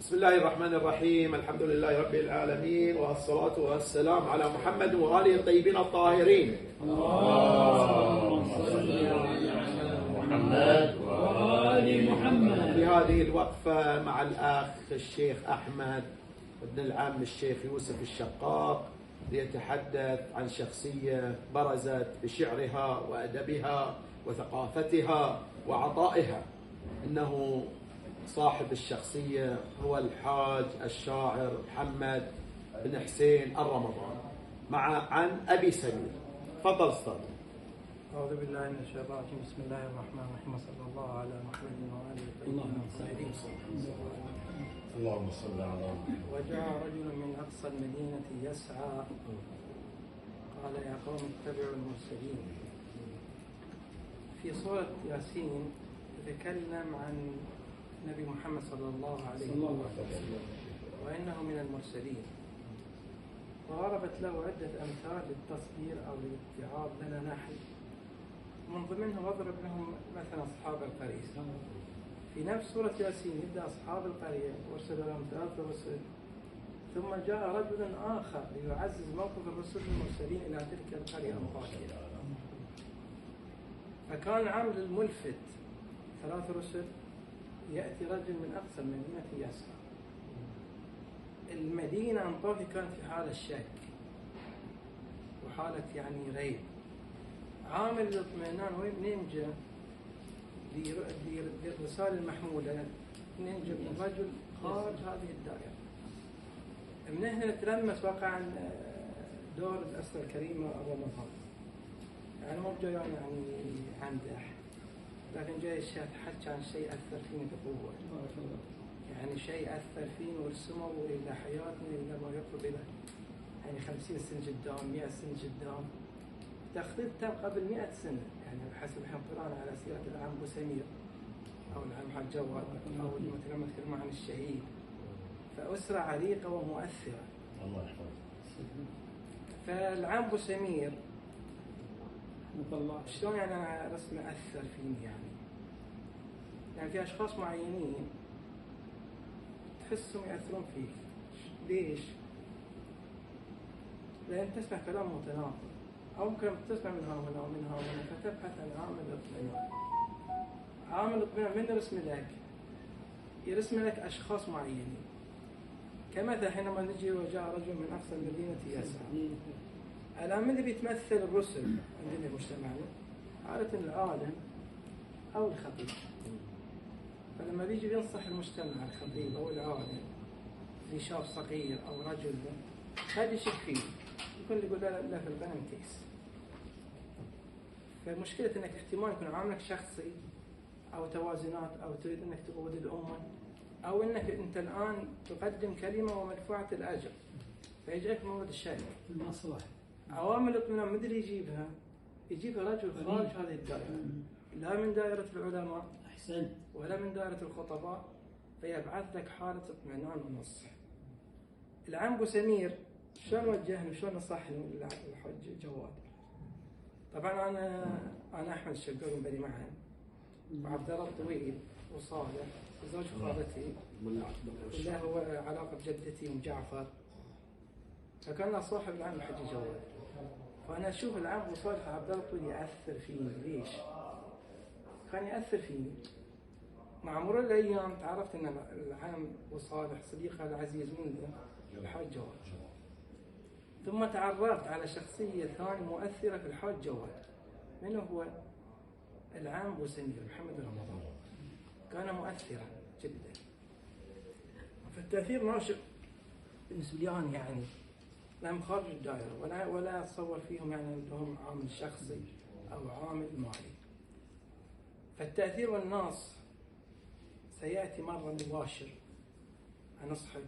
بسم الله الرحمن الرحيم. الحمد لله رب العالمين، والصلاة والسلام على محمد وآله الطيبين الطاهرين. اللهم صل على محمد وآل محمد. في هذه الوقفة مع الأخ الشيخ أحمد ابن العم الشيخ يوسف الشقاق ليتحدث عن شخصية برزت بشعرها وأدبها وثقافتها وعطائها. إنه صاحب الشخصية هو الحاج الشاعر محمد بن حسين الرمضان عن أبي سمير. تفضل أستاذ. أعوذ بالله من الشيطان الرجيم. بسم الله الرحمن الرحيم. صلى الله على محمد وآله الطيبين الطاهرين. اللهم صل على محمد. وجاء رجل من أقصى المدينة يسعى قال يا قوم اتبعوا المرسلين. في سورة ياسين تتكلم عن نبي محمد صلى الله عليه وسلم وإنه من المرسلين، وضربت له عدة أمثال للتصدير أو للاتعاظ لنا نحن، من ضمنها واضرب لهم مثلا أصحاب القرية. في نفس سورة ياسين يبدأ أصحاب القرية وارسل لهم 3 رسل، ثم جاء رجل آخر ليعزز موقف الرسل المرسلين إلى تلك القرية المقاتلة. فكان العامل الملفت 3 رسل، يأتي رجل من أقصى المدينة يسعى. المدينة أنطاكيا كانت في حالة شك وحالة ريب. عامل الاطمئنان منين جاء؟ للرسالة المحمولة منين جاء؟ من رجل خارج هذه الدائرة. من هنا نتلمس واقعا دور الأسرة الكريمة رمضان. مو جاي عمدح، لكن جاي يتحكي عن شيء أثر فيني بقوة، شيء أثر فيني ورسمه إلى حياتنا إلى ما يقرب إلى 50 سنة قدام، 100 سنة قدام. تخطيط تم قبل 100 سنة، بحسب احنا قرانا على سيرة العم أبو سمير أو العم حاج جواد أو لما تكلموا عن الشهيد. فأسرة عريقة ومؤثرة. الله يحفظك. فالعم أبو سمير شلون أنا رسمه أثر فيني في أشخاص معينين تحسهم يأثرون فيك. ليش؟ لأن تسمع كلام متناقض، أو ممكن تسمع من هنا ومن هنا فتبحث عن عامل الاطمئنان. عامل الاطمئنان من يرسم لك؟ يرسم لك أشخاص معينين. كمثل حينما نجي وجاء رجل من أقصى المدينة يسعى. الآن من اللي بيتمثل الرسل عندنا في مجتمعنا؟ عادة العالم أو الخطيب. فلما بيجي بينصح المجتمع الخطيب أو العالم اللي شاب صغير أو رجل هذا يشك فيه، يكون يقول لا في الغنم كيس. فالمشكلة انك احتمال يكون عاملك شخصي او توازنات، او تريد انك تقود الامة، او انك انت الان تقدم كلمة ومدفوعة الاجر، فيجيك مورد الشيء المصلحة. عوامل الاطمئنان مدري يجيبها رجل خارج هذه الدائرة، لا من دائرة العلماء ولا من دائرة الخطباء، فيبعث لك حالة اطمئنان ونصح. العم أبو سمير شلون وجهني وشلون نصحني الحج جواد؟ طبعا انا احمد الشقاق بني معا، وعبد الله الطويل وصالح وزوج خالتي، وله هو علاقه بجدتي وجعفر. فكان صاحب العم الحج جواد. فانا اشوف العم وصالح عبد الله الطويل ياثر فيني. ليش؟ كان ياثر فيني. مع مرور الايام تعرفت ان العم وصالح صديقه العزيز منه الحاج جواد. ثم تعرفت على شخصية ثانية مؤثرة في الحاج جواد. من هو؟ العم أبو سمير محمد رمضان. كان مؤثرا جدا. فالتأثير ناشئ بالنسبة لي أنا لم خارج الدائرة ولا أتصور فيهم لهم عامل شخصي أو عامل مالي. فالتأثير والناس سيأتي مرة مباشر أنصحك،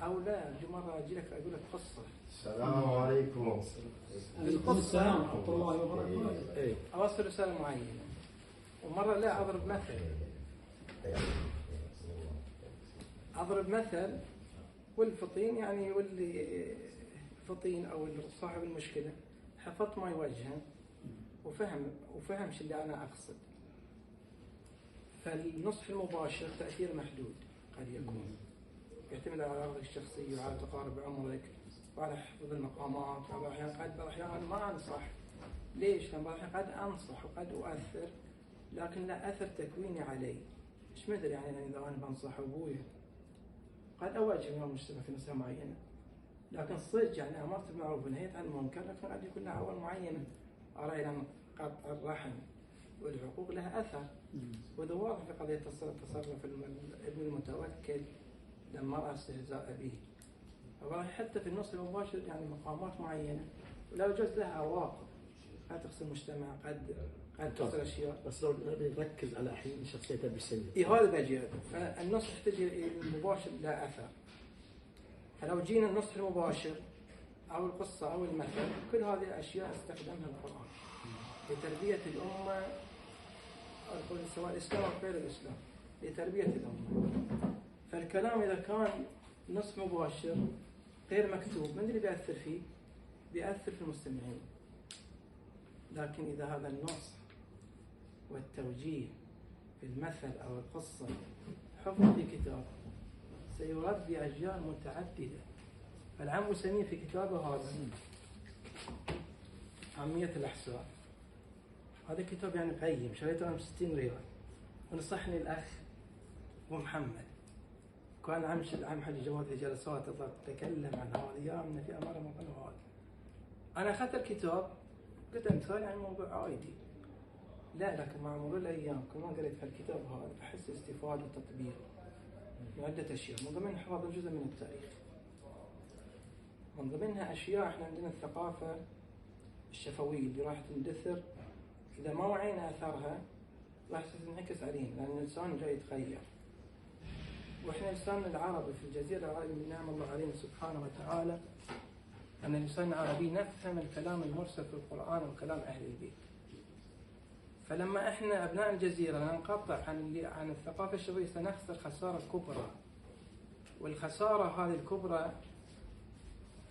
أو لا مرة أجي لك أقول لك قصة. السلام عليكم. السلام ورحمة الله وبركاته. أوصل رسالة معينة، ومرة لا أضرب مثل والفطين واللي فطين أو صاحب المشكلة حفظت ما يوجهه وفهم شو اللي أنا أقصد. فالنصح المباشر تأثير محدود قد يكون، يعتمد على علاقتك الشخصية وعلى تقارب عمرك وعلى حفظ المقامات. بعض الأحيان ما أنصح. ليش؟ لأن بعض الأحيان قد أنصح وقد أؤثر لكن لا أثر تكويني علي. مش مثل يعني إذا أنا بنصح أبوي قد أواجه من المجتمع في مسألة معينة، لكن صدق يعني أمرت بالمعروف ونهيت عن المنكر، لكن قد يكون لها عوامل معينة أرى أن قطع الرحم والعقوق لها أثر. وهذا واضح في قضية تصرف ابن المتوكل لما رأى استهزاء به. حتى في النص المباشر يعني مقامات معينة ولا يجوز لها عواقب، قد تخسر المجتمع، قد تخسر أشياء. بس لو نركز على حين شخصيته بالسيء. هذا بجيء. فالنصح المباشر لا أثر. فلو جينا النصح المباشر أو القصة أو المثل، كل هذه أشياء استخدمها القرآن لتربية الأمة، سواء الإسلام أو غير الإسلام، لتربية الأمة. فالكلام إذا كان نص مباشر غير مكتوب، من اللي بيأثر فيه؟ بيأثر في المستمعين. لكن إذا هذا النص والتوجيه في المثل أو القصة حفظ في كتاب سيربي أجيال متعددة. فالعم سمير في كتابه هذا عامية الأحساء، هذا كتاب يعني قيم، شريته أنا ب60 ريال، ونصحني الأخ أبو محمد، كان عم حج جواد في جلسات تكلم عن هذا يا من في أمر رمضان وهذا. أنا أخذت الكتاب قلت أمثال عن موضوع عادي، لكن مع مرور الأيام كل ما قريت في الكتاب هذا أحس استفادة وتطبيق من عدة أشياء، من ضمنها حفظ جزء من التاريخ، من ضمنها أشياء إحنا عندنا الثقافة الشفوية اللي راح تندثر إذا ما وعينا أثرها راح تنعكس علينا، لأن الإنسان جاي يتغير. وإحنا الإنسان العربي في الجزيرة العربية من نعم الله علينا سبحانه وتعالى أن الإنسان العربي نفهم الكلام المرسل في القرآن وكلام أهل البيت. فلما إحنا أبناء الجزيرة ننقطع عن الثقافة الشفوية سنخسر خسارة كبرى. والخسارة هذه الكبرى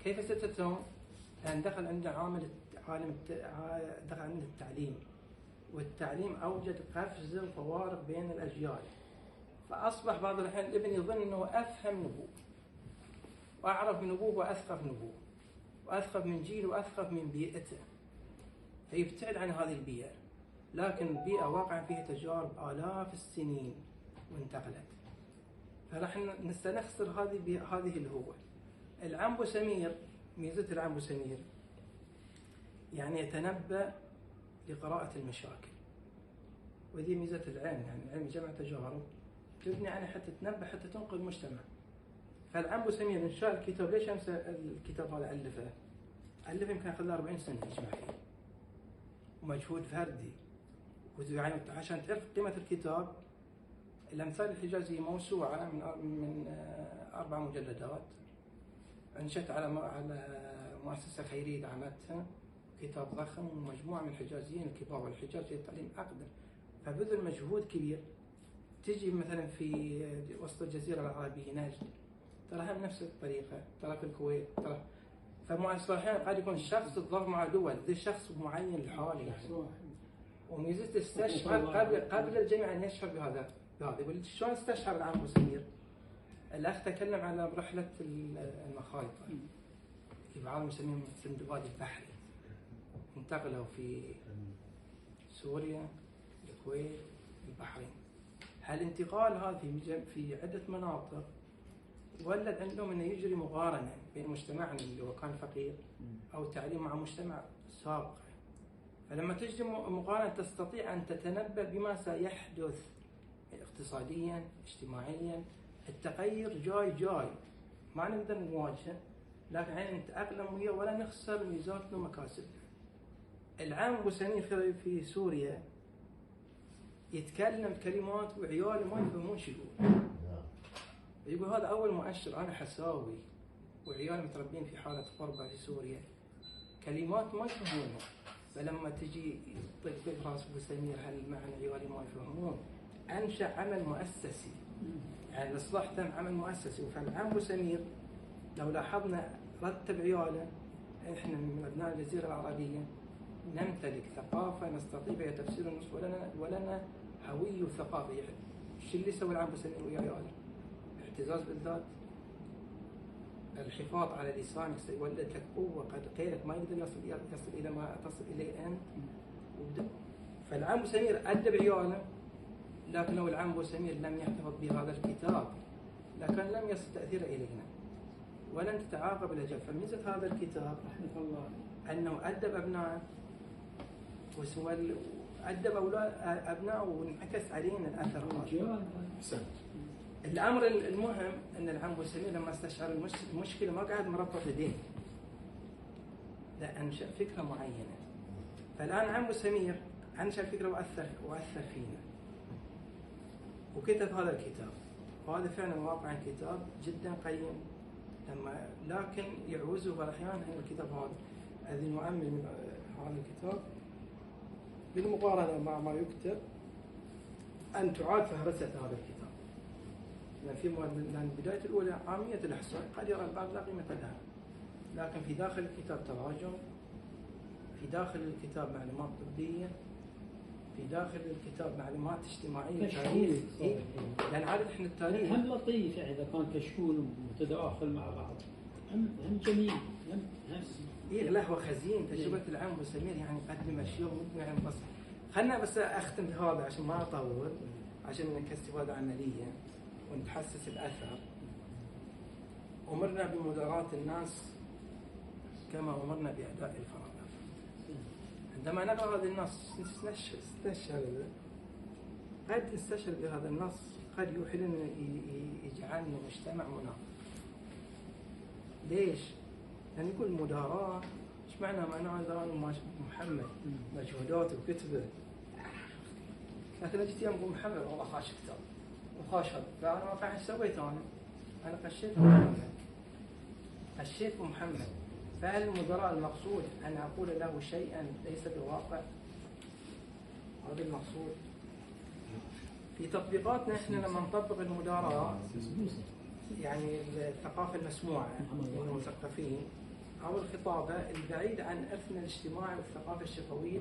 كيف ستتم؟ لأن دخل عندنا دخل عند التعليم، والتعليم أوجد قفزة وفوارق بين الأجيال. فأصبح بعض الأحيان الابن يظن أنه أفهم نبوه وأعرف من نبوه وأثقف نبوه وأثقف من جيله وأثقف من بيئته، فيبتعد عن هذه البيئة. لكن البيئة واقعا فيها تجارب آلاف السنين وانتقلت، فنحن سنخسر هذه الهوة. العم أبو سمير، ميزة العم أبو سمير يعني يتنبأ لقراءة المشاكل، وذي ميزة العلم، يعني العلم جمع تجارب تبني على حتى تنبأ حتى تنقذ المجتمع. فالعم أبو سمير إن شاء الكتاب، ليش الكتاب هذا ألفه يمكن أخذ له 40 سنة إجماعية ومجهود فردي، يعني عشان تعرف قيمة الكتاب. الأمثال الحجازية موسوعة من 4 مجلدات، انشأت على مؤسسة خيرية دعمتها، كتاب ضخم ومجموعة من الحجازيين الكبار، والحجاز التعليم أقدم، فبذل مجهود كبير. تجي مثلا في وسط الجزيرة العربية نجد، ترى هم نفس الطريقة، ترى في الكويت، ترى فمؤسسة قد يكون الشخص الضرب مع دول، ذي شخص معين لحاله يعني. وميزة استشعر قبل الجميع أن يشعر بهذا. يقول شلون استشعر العم أبو سمير؟ الأخ تكلم عن رحلة المخايطة في بعض المسمين السندباد البحري، انتقلوا في سوريا، الكويت، البحرين. هالانتقال هذا في عدة مناطق ولد عندهم أنه يجري مقارنة بين مجتمعنا اللي هو كان فقير أو تعليم مع مجتمع سابق. فلما تجري مقارنة تستطيع أن تتنبأ بما سيحدث اقتصاديا اجتماعيا. التغير جاي ما نقدر نواجهه، لكن علينا نتأقلم وياه ولا نخسر ميزاتنا ومكاسبنا. العام أبو سمير في سوريا يتكلم كلمات وعياله ما يفهمون شو يقول هذا أول مؤشر، أنا حساوي وعيالي متربين في حالة غربة في سوريا، كلمات ما يفهمونها. فلما تجي طق راس أبو سمير هل معنى عيالي ما يفهمون، أنشأ عمل مؤسسي، يعني الإصلاح تم عمل مؤسسي. فالعام أبو سمير لو لاحظنا رتب عياله، إحنا من أبناء الجزيرة العربية نمتلك ثقافة نستطيع بها تفسير النصوص، ولنا هوية وثقافة. شو اللي يسوي العام سمير ويا عياله؟ اعتزاز بالذات، الحفاظ على لسانك سيولد لك قوه قد غيرك ما يقدر يصل الى ما تصل اليه انت. فالعم سمير ادب عياله، لكن لو العم سمير لم يحتفظ بهذا الكتاب لكن لم يصل تاثيره الينا ولن تتعاقب الاجل. فميزه هذا الكتاب رحمه الله انه ادب ابنائه أدب أبنائه وانعكس علينا الأثر هذا. الأمر المهم أن العم سمير لما استشعر المشكلة ما قاعد مربط يديه، لا أنشأ فكرة معينة. فالآن عم سمير أنشأ الفكرة وأثر فينا وكتب هذا الكتاب، وهذا فعلا واقعا كتاب جدا قيم. لكن يعوزه أحيانا الكتاب هذا الذي نؤمل من هذا الكتاب بالمقارنة مع ما يكتب أن تعاد فهرسة هذا الكتاب، لأن البداية الأولى عامية الإحصاء قد يرى البعض لا قيمة لها، لكن في داخل الكتاب تراجم، في داخل الكتاب معلومات طبية، في داخل الكتاب معلومات اجتماعية تاريخ. لأن عادة إحنا التاريخ هم لطيف يعني إذا كان كشكول متداخل مع بعض، هم جميل، هم إيه لا هو خزين تجربة العم سمير يعني قدم أشياء يعني بس خلنا بس أختم بهذا عشان ما أطول، عشان كاستفادة عملية ونتحسس الأثر. أمرنا بمداراة الناس كما أمرنا بأداء الفرائض. عندما نقرأ هذا النص قد نستشعر بهذا النص قد يوحي لنا يجعلنا مجتمع منافق. ليش؟ يعني يقول مداراة، ايش معنى مداراة محمد مجهوداته وكتبه، لكن اجيت يوم اقول محمد والله خاش كتاب وخاش هذا، فانا ما فاهم ايش سويت انا خشيت بمحمد، خشيت بمحمد. فهل المدراء المقصود ان اقول له شيئا ليس بواقع؟ هذا المقصود. في تطبيقاتنا احنا لما نطبق المداراة يعني الثقافة المسموعة والمثقفين أو الخطابة البعيد عن إرثنا الاجتماعي والثقافة الشفوية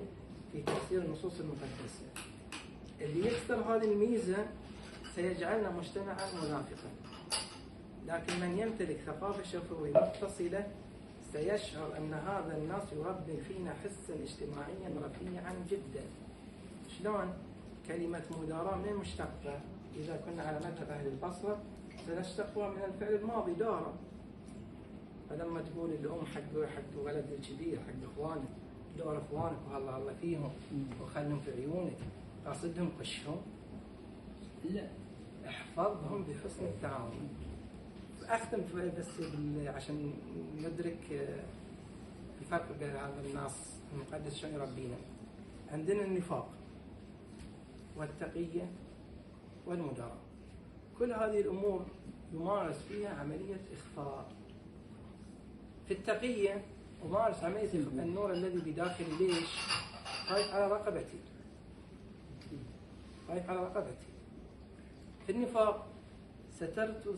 في تفسير النصوص المقدسة، اللي يكسر هذه الميزة سيجعلنا مجتمعا منافقا. لكن من يمتلك ثقافة شفوية متصلة سيشعر أن هذا النص يربي فينا حسا اجتماعيا رفيعا جدا. شلون؟ كلمة مداراة من مشتقة، إذا كنا على مذهب أهل البصرة سنشتقها من الفعل الماضي دارا. فلما تقول الأم حق ولد الكبير حق إخوانك دور إخوانك والله الله فيهم وخلهم في عيونك، قصدهم قشهم؟ لا، احفظهم بحسن التعامل. أختم بس عشان ندرك الفرق بين هذا النص المقدس شلون يربينا. عندنا النفاق والتقية والمداراة، كل هذه الأمور يمارس فيها عملية إخفاء. في التقية أمارس عملية النور الذي بداخلي. ليش؟ خايف على رقبتي، خايف على رقبتي. في النفاق سترت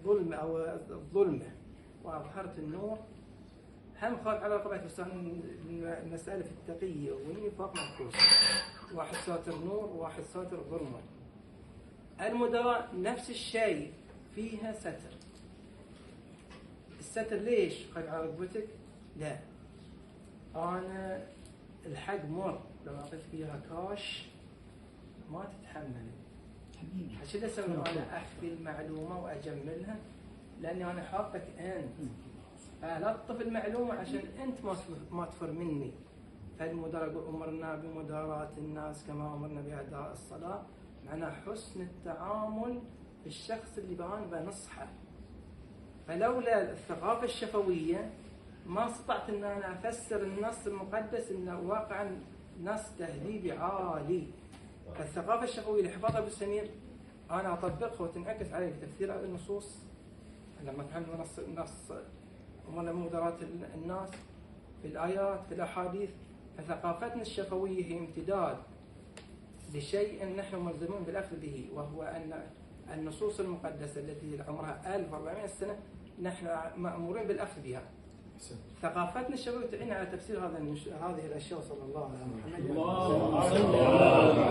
ظلم أو الظلمة وأظهرت النور، هم خايف على رقبتي. بس المسألة في التقية والنفاق معكوسة، واحد ساتر نور وواحد ساتر ظلمة. المدراء نفس الشيء، فيها ستر. الستر ليش؟ خايف على رقبتك؟ لا، أنا الحق مر، لو أعطيت فيها كاش ما تتحمل. عشان أسوي أنا أخفي المعلومة وأجملها، لأني أنا حاطك أنت، فألطف المعلومة عشان أنت ما تفر مني. فالمدراء أمرنا بمداراة الناس كما أمرنا بأداء الصلاة، معناه حسن التعامل بالشخص اللي بنصحه. فلولا الثقافة الشفوية ما استطعت أن أنا أفسر النص المقدس أنه واقعا نص تهذيبي عالي. الثقافة الشفوية اللي حفظها أبو سمير أنا أطبقها وتنعكس علي في تفسير هذه النصوص. لما تحمل نص أمرنا بمداراة الناس في الآيات في الأحاديث، فثقافتنا الشفوية هي امتداد لشيء نحن ملزمون بالأخذ به، وهو أن النصوص المقدسة التي عمرها 1400 سنة نحن مأمورين بالأخذ بها. ثقافتنا الشبابية تعين على تفسير هذه الاشياء. صلى الله على محمد. اللهم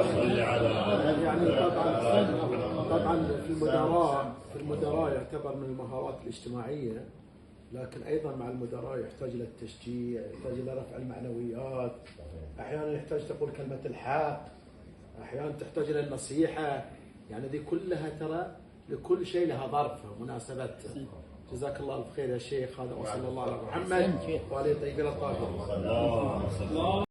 صل على يعني طبعا في المدراء يعتبر من المهارات الاجتماعيه، لكن ايضا مع المدراء يحتاج الى التشجيع، يحتاج الى رفع المعنويات، احيانا يحتاج تقول كلمه الحق، احيانا تحتاج الى النصيحه، يعني دي كلها ترى لكل شيء لها ظرفها ومناسبتها. جزاك الله الخير يا شيخ. هذا وصلى الله على محمد وعلى طيبين الطاهرين.